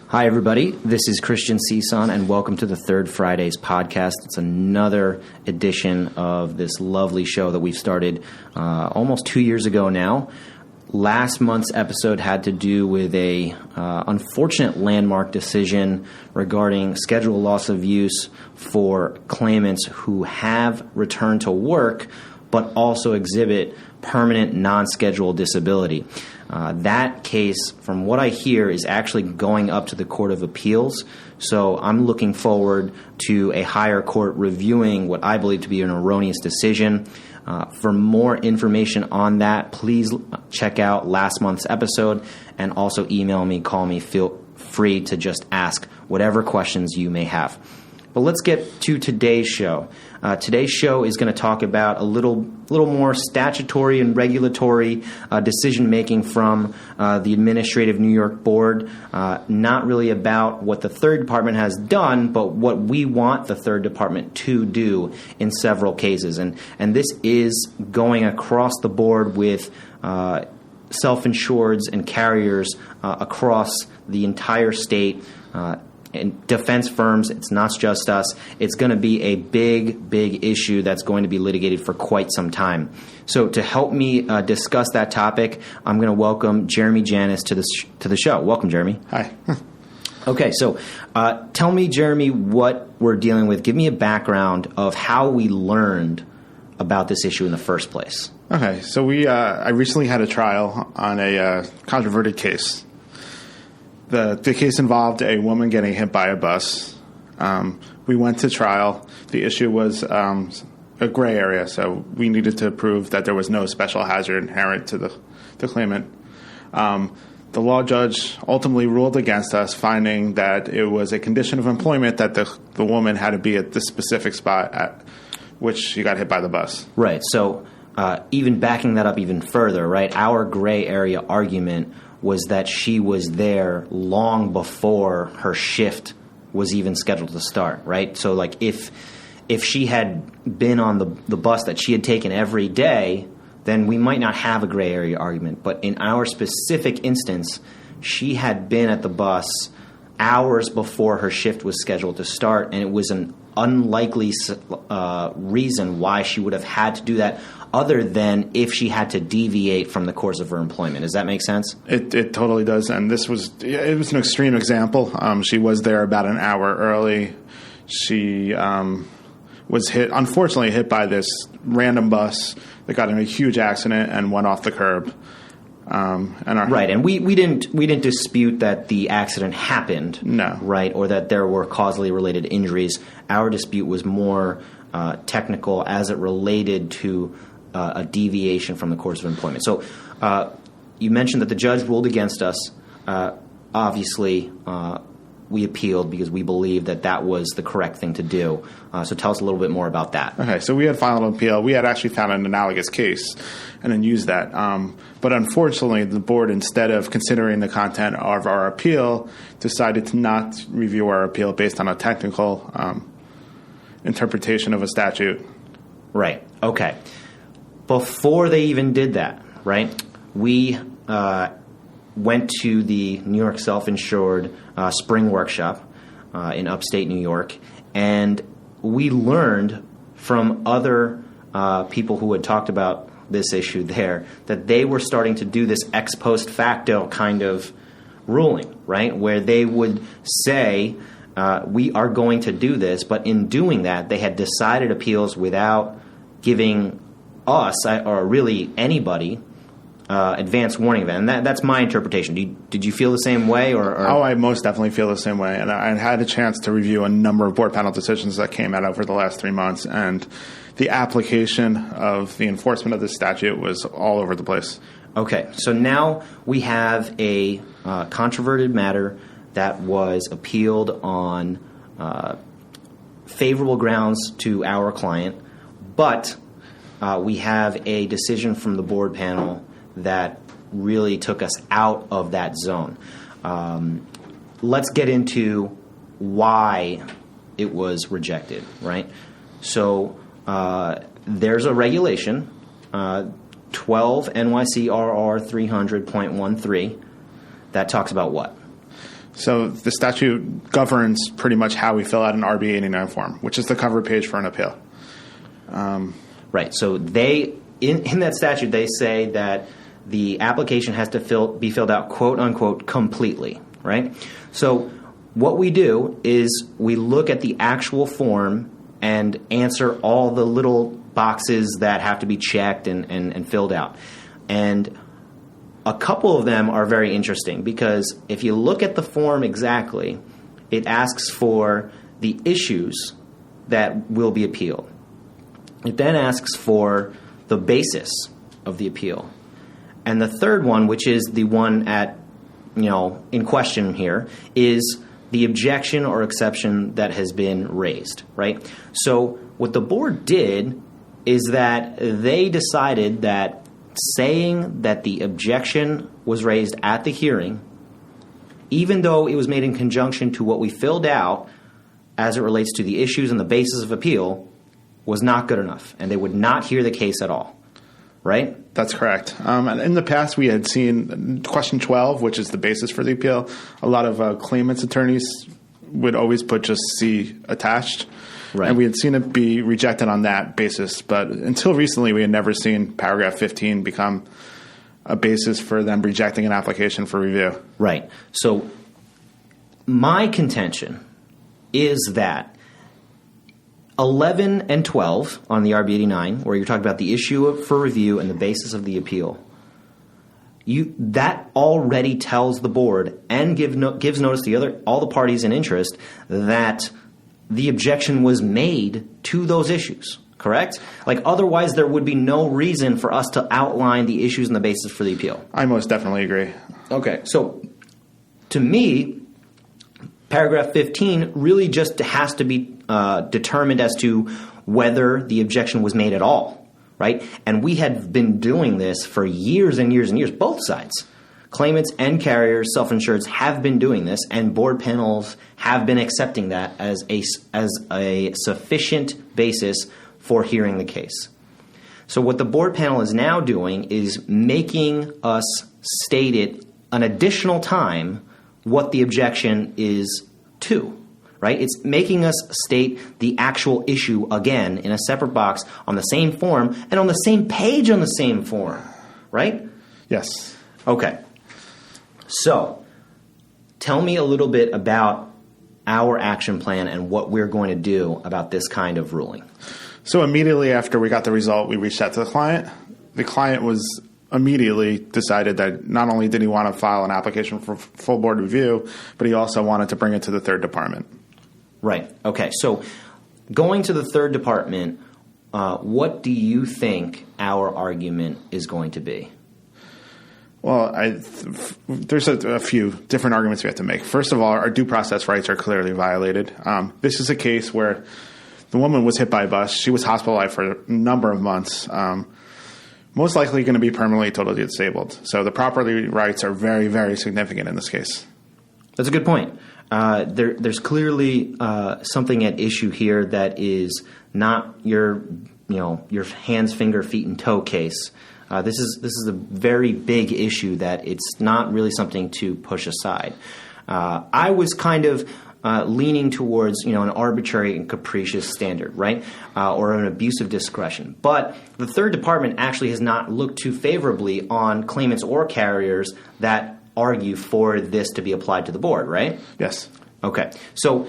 Hi, everybody. This is Christian Cison, and welcome to the Third Fridays podcast. It's another edition of this lovely show that we've started almost 2 years ago now. Last month's episode had to do with a unfortunate landmark decision regarding schedule loss of use for claimants who have returned to work but also exhibit permanent non-scheduled disability. That case, from what I hear, is actually going up to the Court of Appeals. So I'm looking forward to a higher court reviewing what I believe to be an erroneous decision. For more information on that, please check out last month's episode and also email me, call me, feel free to just ask whatever questions you may have. But let's get to today's show. Today's show is going to talk about a little more statutory and regulatory decision-making from the Administrative New York Board, not really about what the Third Department has done, but what we want the Third Department to do in several cases. And this is going across the board with self-insureds and carriers across the entire state. And defense firms, it's not just us. It's going to be a big issue that's going to be litigated for quite some time. So to help me discuss that topic, I'm going to welcome Jeremy Janis to the show. Welcome, Jeremy. Hi. Okay, so tell me, Jeremy, what we're dealing with. Give me a background of how we learned about this issue in the first place. Okay, so I recently had a trial on a controverted case. The case involved a woman getting hit by a bus. We went to trial. The issue was a gray area, so we needed to prove that there was no special hazard inherent to the claimant. The law judge ultimately ruled against us, finding that it was a condition of employment that the woman had to be at this specific spot at which she got hit by the bus. Right. So even backing that up even further, right, our gray area argument was that she was there long before her shift was even scheduled to start, right? So, like, if she had been on the bus that she had taken every day, then we might not have a gray area argument. But in our specific instance, she had been at the bus hours before her shift was scheduled to start, and it was an unlikely reason why she would have had to do that other than if she had to deviate from the course of her employment. Does that make sense? It totally does, and it was an extreme example. She was there about an hour early. She was unfortunately hit by this random bus that got in a huge accident and went off the curb. Right, and we didn't dispute that the accident happened. No. Right, or that there were causally related injuries. Our dispute was more technical as it related to a deviation from the course of employment. So you mentioned that the judge ruled against us. Obviously, we appealed because we believed that was the correct thing to do. So tell us a little bit more about that. Okay, so we had filed an appeal. We had actually found an analogous case and then used that. But unfortunately, the board, instead of considering the content of our appeal, decided to not review our appeal based on a technical interpretation of a statute. Right, okay. Before they even did that, right, we went to the New York Self-Insured Spring Workshop in upstate New York, and we learned from other people who had talked about this issue there that they were starting to do this ex post facto kind of ruling, right, where they would say, we are going to do this, but in doing that, they had decided appeals without giving us, or really anybody, advance warning of it. And that's my interpretation. Did you feel the same way? Or? Oh, I most definitely feel the same way. And I had a chance to review a number of board panel decisions that came out over the last 3 months, and the application of the enforcement of this statute was all over the place. Okay, so now we have a controverted matter that was appealed on favorable grounds to our client, but we have a decision from the board panel that really took us out of that zone. Let's get into why it was rejected, right? So there's a regulation, 12 NYCRR 300.13, that talks about what? So the statute governs pretty much how we fill out an RB89 form, which is the cover page for an appeal. Right. So they in that statute, they say that the application has to be filled out, quote unquote, completely. Right. So what we do is we look at the actual form and answer all the little boxes that have to be checked and filled out. And a couple of them are very interesting because if you look at the form exactly, it asks for the issues that will be appealed. It then asks for the basis of the appeal. And the third one, which is the one in question here, is the objection or exception that has been raised, right? So what the board did is that they decided that saying that the objection was raised at the hearing, even though it was made in conjunction to what we filled out as it relates to the issues and the basis of appeal, was not good enough, and they would not hear the case at all, right? That's correct. And in the past, we had seen question 12, which is the basis for the appeal. A lot of claimants' attorneys would always put just C attached. Right. And we had seen it be rejected on that basis. But until recently, we had never seen paragraph 15 become a basis for them rejecting an application for review. Right. So my contention is that 11 and 12 on the RB89, where you're talking about the issue for review and the basis of the appeal, that already tells the board and gives notice to all the parties in interest that the objection was made to those issues, correct? Like, otherwise there would be no reason for us to outline the issues and the basis for the appeal. I most definitely agree. Okay, so to me, paragraph 15 really just has to be determined as to whether the objection was made at all, right? And we had been doing this for years and years and years, both sides. Claimants and carriers, self-insureds, have been doing this, and board panels have been accepting that as a sufficient basis for hearing the case. So what the board panel is now doing is making us state it an additional time what the objection is to, right? It's making us state the actual issue again in a separate box on the same form and on the same page on the same form, right? Yes. Okay. So, tell me a little bit about our action plan and what we're going to do about this kind of ruling. So immediately after we got the result, we reached out to the client. The client was immediately decided that not only did he want to file an application for full board review, but he also wanted to bring it to the third department. Right. Okay. So, going to the third department, what do you think our argument is going to be? Well, there's a few different arguments we have to make. First of all, our due process rights are clearly violated. This is a case where the woman was hit by a bus. She was hospitalized for a number of months, most likely going to be permanently totally disabled. So the property rights are very, very significant in this case. That's a good point. There's clearly something at issue here that is not your hands, finger, feet, and toe case. This is a very big issue that it's not really something to push aside. I was kind of leaning towards an arbitrary and capricious standard, right, or an abuse of discretion. But the third department actually has not looked too favorably on claimants or carriers that argue for this to be applied to the board, right? Yes. Okay. So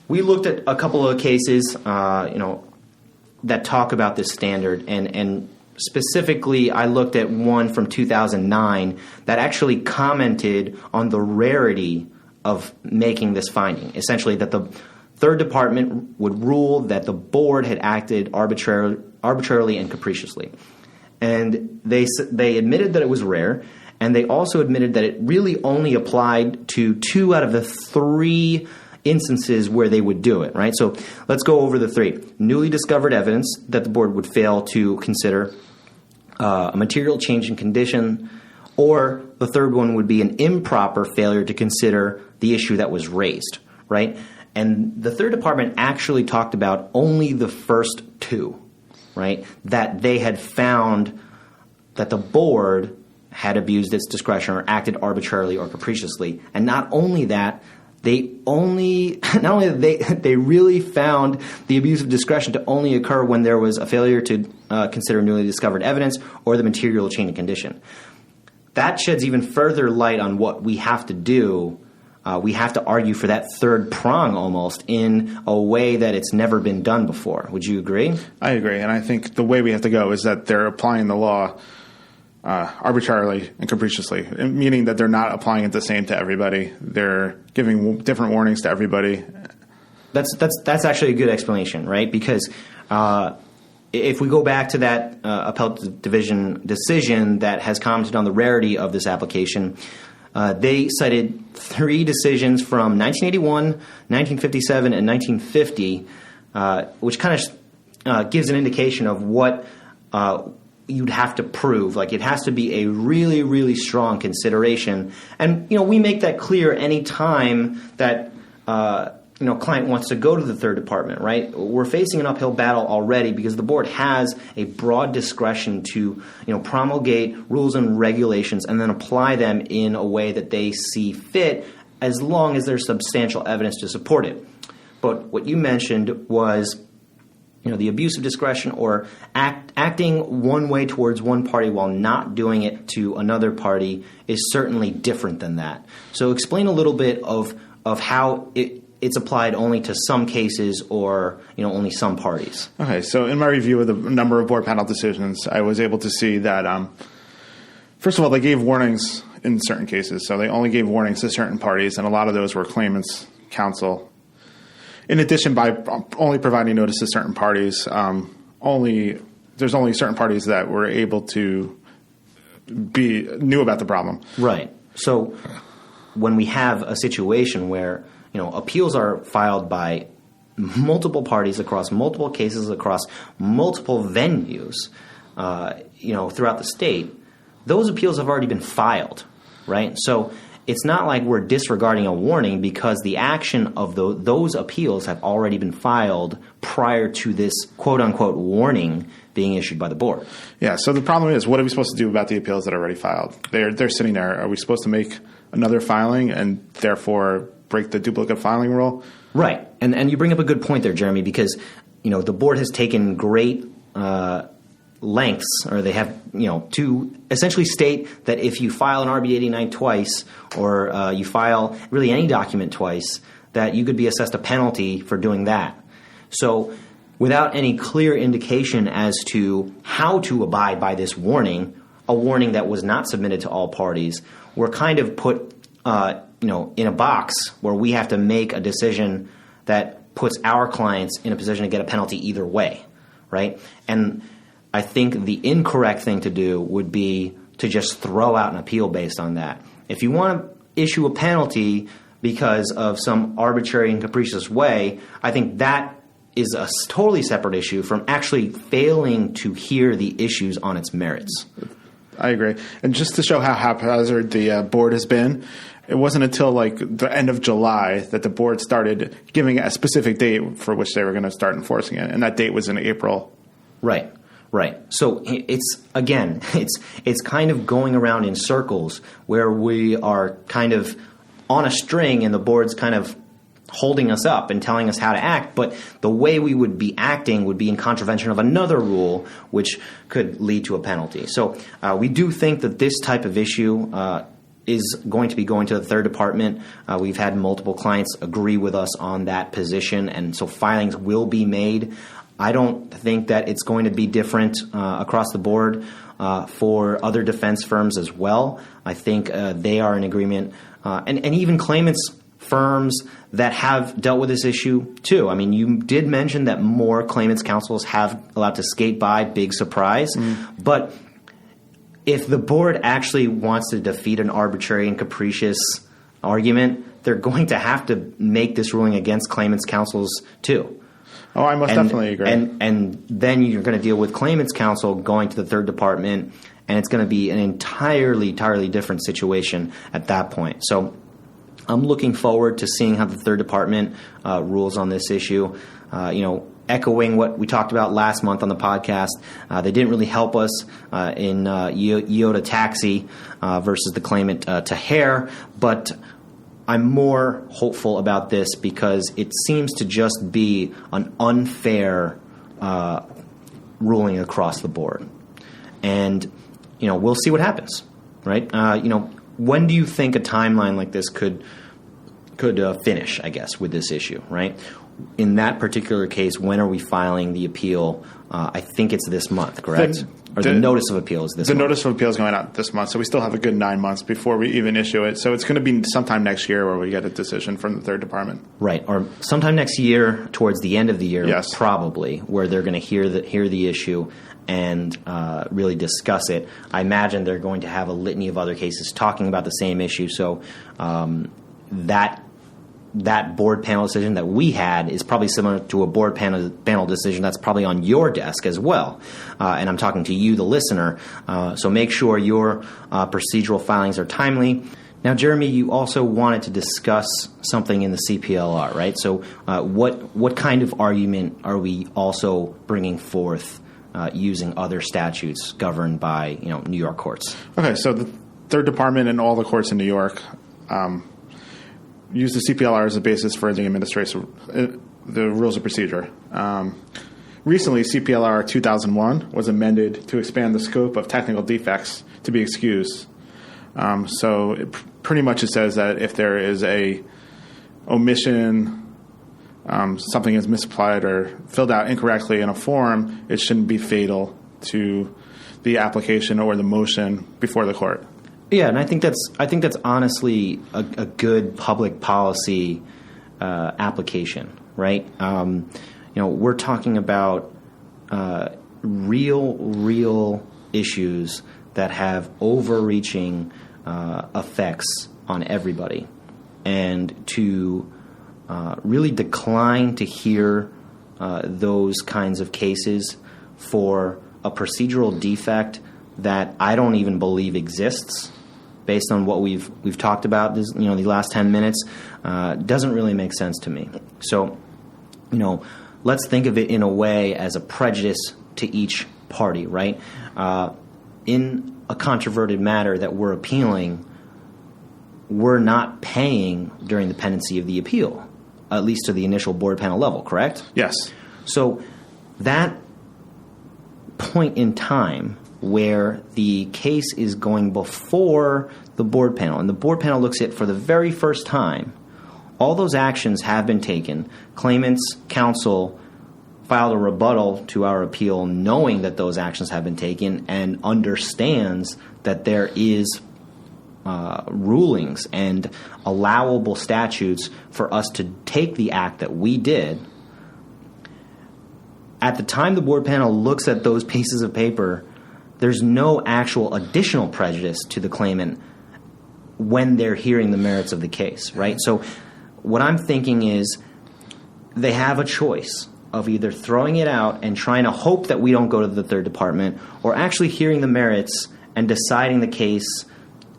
we looked at a couple of cases, that talk about this standard, and specifically, I looked at one from 2009 that actually commented on the rarity of making this finding. Essentially, that the third department would rule that the board had acted arbitrarily and capriciously. And they admitted that it was rare, and they also admitted that it really only applied to 2 out of the 3 instances where they would do it, right? So let's go over the 3. Newly discovered evidence that the board would fail to consider, a material change in condition, or the third one would be an improper failure to consider the issue that was raised, right? And the third department actually talked about only the first 2, right? That they had found that the board had abused its discretion or acted arbitrarily or capriciously. And not only that, they really found the abuse of discretion to only occur when there was a failure to consider newly discovered evidence or the material change in condition. That sheds even further light on what we have to do. We have to argue for that third prong almost in a way that it's never been done before. Would you agree? I agree, and I think the way we have to go is that they're applying the law arbitrarily and capriciously, meaning that they're not applying it the same to everybody. They're giving different warnings to everybody. That's actually a good explanation, right? Because if we go back to that appellate division decision that has commented on the rarity of this application, they cited 3 decisions from 1981, 1957, and 1950, which kind of gives an indication of what you'd have to prove. Like, it has to be a really, really strong consideration. And, we make that clear any time that, client wants to go to the third department, right? We're facing an uphill battle already because the board has a broad discretion to, promulgate rules and regulations and then apply them in a way that they see fit as long as there's substantial evidence to support it. But what you mentioned was the abuse of discretion or acting one way towards one party while not doing it to another party is certainly different than that. So explain a little bit of how it's applied only to some cases or only some parties. Okay, so in my review of the number of board panel decisions, I was able to see that, first of all, they gave warnings in certain cases. So they only gave warnings to certain parties, and a lot of those were claimants' counsel. In addition, by only providing notice to certain parties, there's only certain parties that were able to knew about the problem. Right. So when we have a situation where appeals are filed by multiple parties across multiple cases across multiple venues, throughout the state, those appeals have already been filed, right? So it's not like we're disregarding a warning because the action of those appeals have already been filed prior to this quote-unquote warning being issued by the board. Yeah, so the problem is, what are we supposed to do about the appeals that are already filed? They're sitting there. Are we supposed to make another filing and therefore break the duplicate filing rule? Right, and you bring up a good point there, Jeremy, because the board has taken great lengths, or they have, to essentially state that if you file an RB 89 twice, or you file really any document twice, that you could be assessed a penalty for doing that. So without any clear indication as to how to abide by this warning, a warning that was not submitted to all parties, we're kind of put in a box where we have to make a decision that puts our clients in a position to get a penalty either way, right? And I think the incorrect thing to do would be to just throw out an appeal based on that. If you want to issue a penalty because of some arbitrary and capricious way, I think that is a totally separate issue from actually failing to hear the issues on its merits. I agree. And just to show how haphazard the board has been, it wasn't until the end of July that the board started giving a specific date for which they were going to start enforcing it, and that date was in April. Right. So it's kind of going around in circles where we are kind of on a string and the board's kind of holding us up and telling us how to act, but the way we would be acting would be in contravention of another rule, which could lead to a penalty. So we do think that this type of issue is going to be going to the third department. We've had multiple clients agree with us on that position, and so filings will be made. I don't think that it's going to be different across the board for other defense firms as well. I think they are in agreement, and even claimants firms that have dealt with this issue too. I mean, you did mention that more claimants counsels have allowed to skate by, big surprise, but if the board actually wants to defeat an arbitrary and capricious argument, they're going to have to make this ruling against claimants counsels too. Oh, I most definitely agree. And then you're going to deal with claimants counsel going to the third department, and it's going to be an entirely different situation at that point. So I'm looking forward to seeing how the third department rules on this issue. echoing what we talked about last month on the podcast. They didn't really help us in Iota Taxi versus the claimant Taher, but I'm more hopeful about this because it seems to just be an unfair ruling across the board. And, we'll see what happens, right? When do you think a timeline like this could finish, I guess, with this issue, right? In that particular case, when are we filing the appeal? I think it's this month, correct? The notice of appeal is this month. The notice of appeal is going out this month, so we still have a good 9 months before we even issue it. So it's going to be sometime next year where we get a decision from the third department. Right, or sometime next year, towards the end of the year, yes, probably, where they're going to hear the issue and really discuss it. I imagine they're going to have a litany of other cases talking about the same issue, so that board panel decision that we had is probably similar to a board panel decision that's probably on your desk as well. And I'm talking to you, the listener. So make sure your procedural filings are timely. Now, Jeremy, you also wanted to discuss something in the CPLR, right? So what kind of argument are we also bringing forth using other statutes governed by New York courts? Okay, so the third department and all the courts in New York use the CPLR as a basis for the administration, the rules of procedure. Recently, CPLR 2001 was amended to expand the scope of technical defects to be excused. So pretty much it says that if there is a omission, something is misapplied or filled out incorrectly in a form, it shouldn't be fatal to the application or the motion before the court. Yeah, and I think that's honestly a good public policy application, right? We're talking about real issues that have overreaching effects on everybody, and to really decline to hear those kinds of cases for a procedural defect that I don't even believe exists, based on what we've talked about the last 10 minutes, doesn't really make sense to me. So, let's think of it in a way as a prejudice to each party, right? In a controverted matter that we're appealing, we're not paying during the pendency of the appeal, at least to the initial board panel level, correct? Yes. So that point in time where the case is going before the board panel, and the board panel looks at it for the very first time, all those actions have been taken. Claimant's counsel filed a rebuttal to our appeal knowing that those actions have been taken and understands that there is rulings and allowable statutes for us to take the act that we did. At the time the board panel looks at those pieces of paper, there's no actual additional prejudice to the claimant when they're hearing the merits of the case, right? So what I'm thinking is they have a choice of either throwing it out and trying to hope that we don't go to the third department, or actually hearing the merits and deciding the case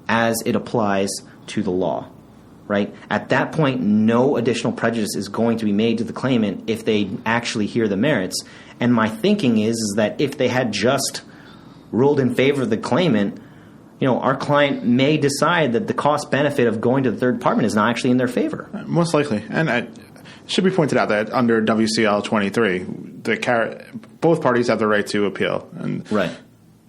as it applies to the law, right? At that point, no additional prejudice is going to be made to the claimant if they actually hear the merits. And my thinking is that if they had just ruled in favor of the claimant, our client may decide that the cost-benefit of going to the third department is not actually in their favor. Most likely. And it should be pointed out that under WCL 23, both parties have the right to appeal. And, right.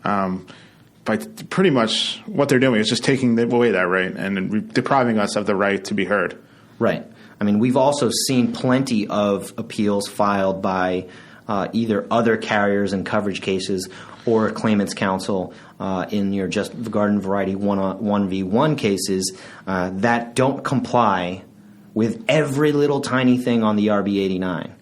By pretty much what they're doing is just taking away that right and depriving us of the right to be heard. Right. I mean, we've also seen plenty of appeals filed by either other carriers in coverage cases or claimant's counsel in your just garden variety 1v1 cases that don't comply with every little tiny thing on the RB 89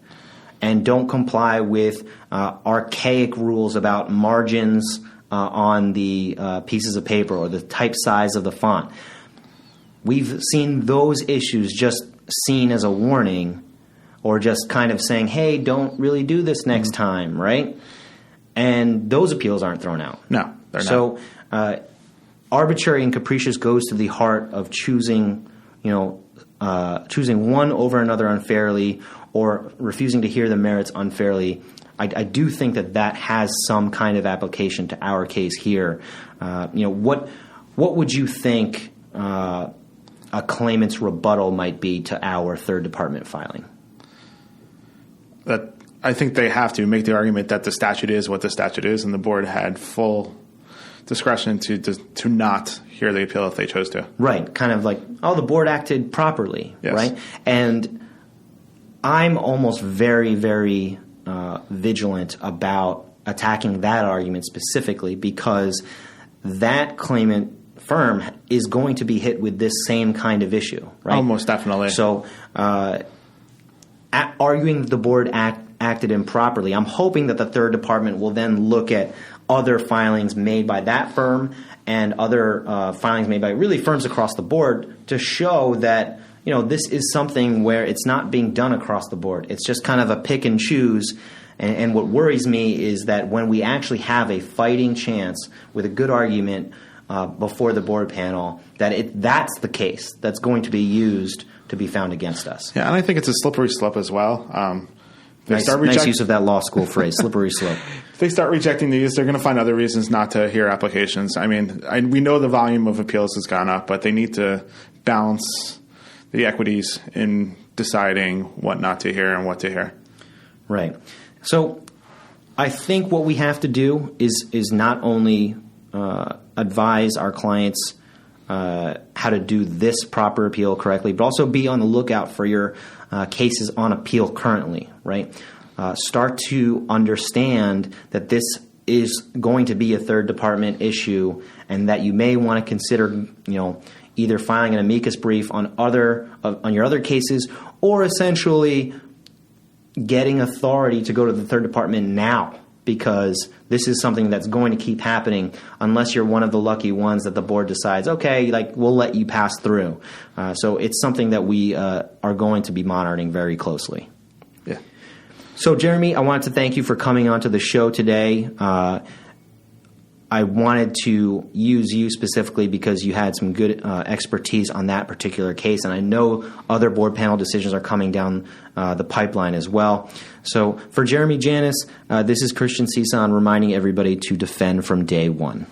and don't comply with archaic rules about margins on the pieces of paper or the type size of the font. We've seen those issues just seen as a warning or just kind of saying, hey, don't really do this next time, right? And those appeals aren't thrown out. No, they're not. So arbitrary and capricious goes to the heart of choosing, choosing one over another unfairly or refusing to hear the merits unfairly, I do think that has some kind of application to our case here. What would you think a claimant's rebuttal might be to our third department filing? That I think they have to make the argument that the statute is what the statute is, and the board had full discretion to not hear the appeal if they chose to. Right, kind of like, the board acted properly, yes. Right? And I'm almost very, very vigilant about attacking that argument specifically because that claimant firm is going to be hit with this same kind of issue, right? Almost definitely. So arguing that the board acted improperly, I'm hoping that the third department will then look at other filings made by that firm and other filings made by really firms across the board to show that this is something where it's not being done across the board. It's just kind of a pick and choose. And what worries me is that when we actually have a fighting chance with a good argument before the board panel, that's the case that's going to be used to be found against us. Yeah, and I think it's a slippery slope as well. Nice use of that law school phrase, slippery slope. If they start rejecting these, they're going to find other reasons not to hear applications. I mean, we know the volume of appeals has gone up, but they need to balance the equities in deciding what not to hear and what to hear. Right. So I think what we have to do is not only advise our clients how to do this proper appeal correctly, but also be on the lookout for your cases on appeal currently, right? Start to understand that this is going to be a third department issue and that you may want to consider, either filing an amicus brief on your other cases or essentially getting authority to go to the third department now, because this is something that's going to keep happening unless you're one of the lucky ones that the board decides, okay, we'll let you pass through. So it's something that we are going to be monitoring very closely. Yeah. So, Jeremy, I wanted to thank you for coming onto the show today. I wanted to use you specifically because you had some good expertise on that particular case, and I know other board panel decisions are coming down the pipeline as well. So for Jeremy, Janis, this is Christian Cison reminding everybody to defend from day one.